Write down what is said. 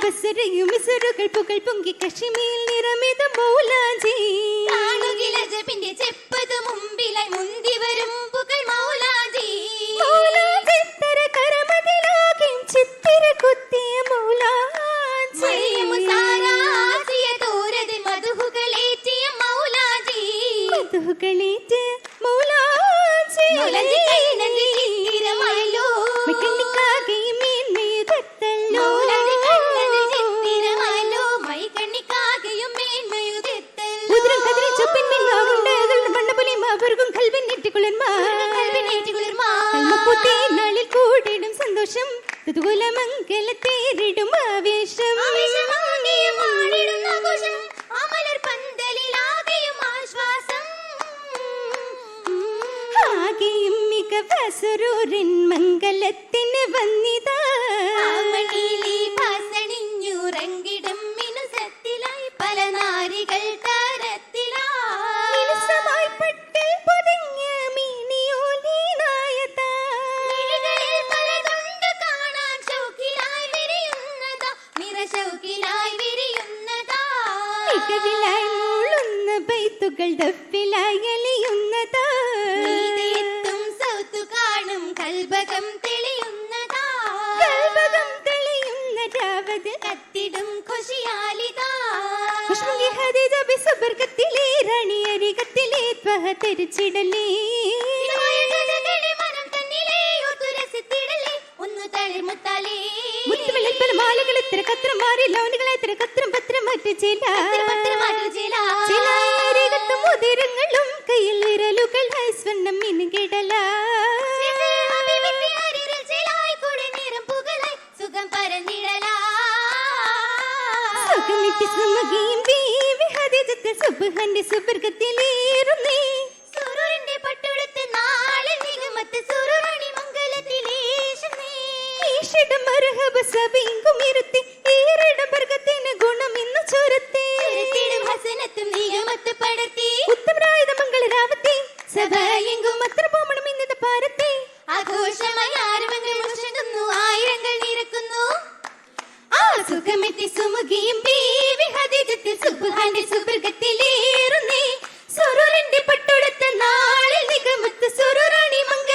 ബസരയും മിസറുകൾ പുകൾ പൊങ്കി കശ്മീർ നിറമിത മൗലാജി കാണുകിലജബിന്റെ ചെപ്പതു മുമ്പിലായി മുന്തി വരും പുകൾ മൗലാജി ചിത്തര കരമതിലാകിം ചിത്തിര കുത്തിയ മൗലാജി മുസാരാസിയ തോരത് മധുഹുകളേറ്റിയ മൗലാജി മധുഹുകളേറ്റിയ മൗലാജി മൗലാജി കൈനന്ദി ചിത്തിരമല്ലോ മിക്കണ്ണിക്കാകെ മേന്മയുതത്തല്ലോ മൗലാജി കണ്ണതിൽ ചിത്തിരമല്ലോ മൈ കണ്ണിക്കാകെയും മേന്മയുതത്തല്ലോ ഉദരം കതിരി ചൊപ്പിൻ മിന്നാവുണ്ട് മണ്ണപുലി മാവർഗും കൽവിൻ നെറ്റിക്കുളിർമാ കൽമപ്പൂത്തി നാളിൽ കൂടിടും സന്തോഷം തുതുകുലമംഗലത്തേറിടും ആവേശം ആകെയും മികവസുരൂരിൻ മംഗലത്തിന് വന്നിതാ ഭാസണിഞ്ഞുറങ്ങിടും മിനുസത്തിലായി പല നാരികൾ തരത്തിലായി മിനുസമായി പട്ടിൽ പൊതിഞ്ഞ മീനിയോലീനായതാ പലതുണ്ട് കാണാൻ ഷൗക്കിലായി വിരിയുന്നതാ നിറശൗക്കിലായി വിരിയുന്നതാ മികവിലായി മൂളുന്ന ബൈത്തുകൾ ദഫിലായി അലിയുന്നതാ നീതിയെത്തും സൗത്തു കാണും കൽബകം തെളിയുന്നതാ കൽബകം തെളിയുന്ന രാവത് കത്തിടും ഖുശിയാലിതാ ഖുശ്ബുങ്കി ഖദീജ ബിസുബർകത്തിലെ റാണി അരികത്തിലെ ത്വഹ തെരിച്ചിടലേ മനം തന്നിലേ ഒത്തുരസിത്തിടലേ ഒന്ന് തളിർമുത്താലേ മുത്തുവെള്ളിൽ പല മാലകൾ ഇത്ര കത്രം മാറി ലൗനുകളെ ഇത്ര കത്രം പത്രം മറ്റു ചില ചില അരികത്തും ഉദരങ്ങളും കയ്യിൽ വിരലുകൾ സ്വർണ്ണം മിനുകിടല സുഖം പരന്നിടലാ സുഖമിത്തി സുമകിയും ബീവി ഖദീജത്ത് സുബ്ഹാന്റെ സുബർഗത്തിലേറുന്നേ സുരൂരിന്റെ പട്ടുടുത്ത് നാളെ നിഗമത്ത് സുരൂരണി മംഗലത്തിലേശുന്നേ ഈഷിടം മർഹബ സബീങ്കും ഇരുത്തി ഈരിടം ബർഗത്തിന് ഗുണം ഇന്നു ചുരത്തേ ചുരത്തിടും ഹസനത്തും നിഗമത്ത് പടർത്തി ഉത്തമരായുധ മംഗളരാവത്തെ സഭയെങ്കും അത്ര പോമണം ഇന്നത്തെ പാരത്തെ ആഘോഷമായി ആരവങ്ങൾ മുഷങ്ങുന്നു ആയിരങ്ങൾ നിരക്കുന്നു ആ സുഖമെത്തി സുമുഖിയും ബീവി ഖദീജത്ത് സുബ്ഹാന്റെ സുബർഗത്തിലേറുന്നേ സുരൂരിന്റെ പട്ടുടുത്ത നാളിൽ നിഗമത്ത് സുരൂരണി മംഗലത്തിലേശുന്നേ